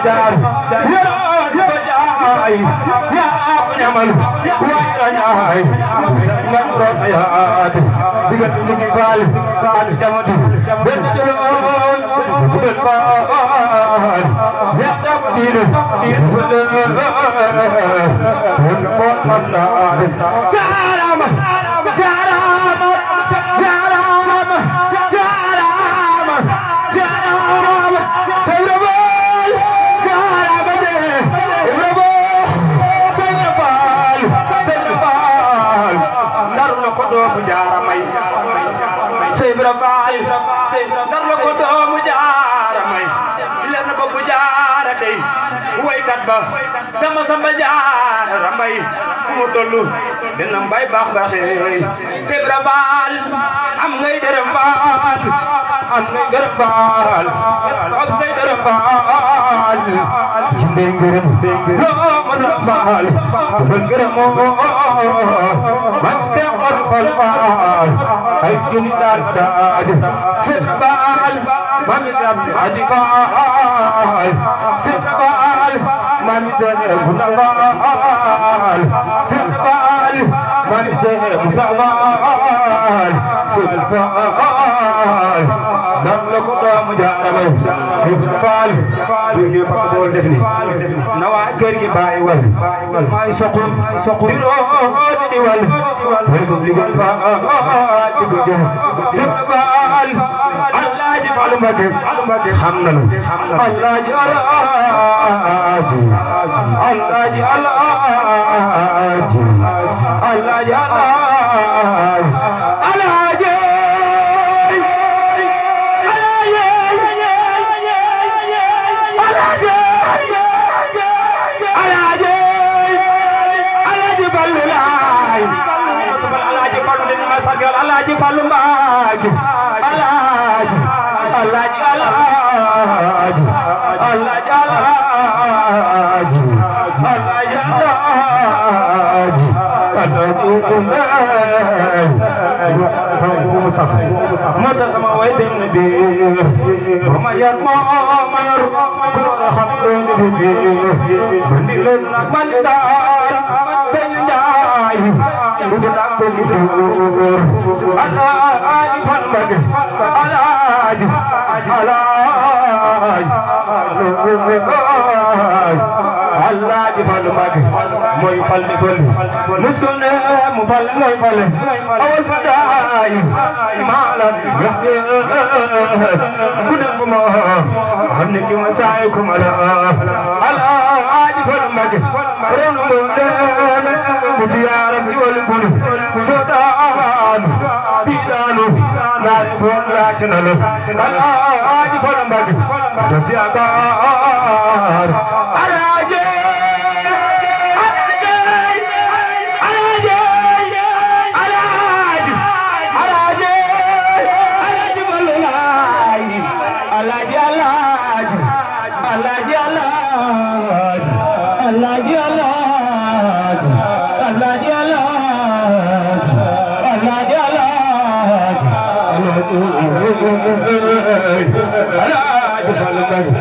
jaar yoro bajaay ya ko ñamal wayra ñaay nga root yaat digal ci faal faal jamatu ben jëloon ben faal ya dam diine fële won mo man na jaarama jaarama jaarama jaarama jaarama Seydou jaarama de Seydou Fall ndar la ko doomu jaaramay Seydou Fall ndar la ko doomu jaaramay leen ko bu jaara tey waykat ba sama jaaramay ku mu tollu dina mbay baax baaxee Seydou Fall am ngay dërëm Fall am ngay gërëm Fall ak Seydou Fall jinde ngërëm loo mos a Fall bëgg gërëm man Seydou Fall ay jëni daal daaj Seydou Fall man Seydou Adi Fall Seydou Fall man Seydou Guna Fall Seydou Fall man Seydou Musa Fall Seydou Fall dam la ko doomu jaaramay Seydou Fall jóge pak bool def ni na waa kër gi bàyyi wal may soqu di rooti di wal wal ko liggéey fa di ko jox Seydou Fall Alaaji Fallu Mbakke xam na lu Alaaji Alaaji Alaaji Alaaji Alaaji Alaaji Alaaji Fallu Mbakke Alaaji Alaaji Alaaji Alaaji Alaaji Alaaji Alaaji mata sama way dem na biir ma yar ma yor ko xam do fi biir bandi leen nak man daar ben njaay bu dak ko gi Alaaji Fallu Mbakke Alaaji Alaaji Fallu Mbakke mooy fal di fal muskul ne mu fal mooy fal awal fa daay maalam ku dem fu ma xam ne ki ma saay ku ma la Alaaji Fallu Mbakke ron mo den mu tiyaaram ci wal kulu sodaanu bidaanu naay foon laaj na la Alaaji Fallu Mbakke tas yaakaar Alaaji Alaaji Fallu Mbakke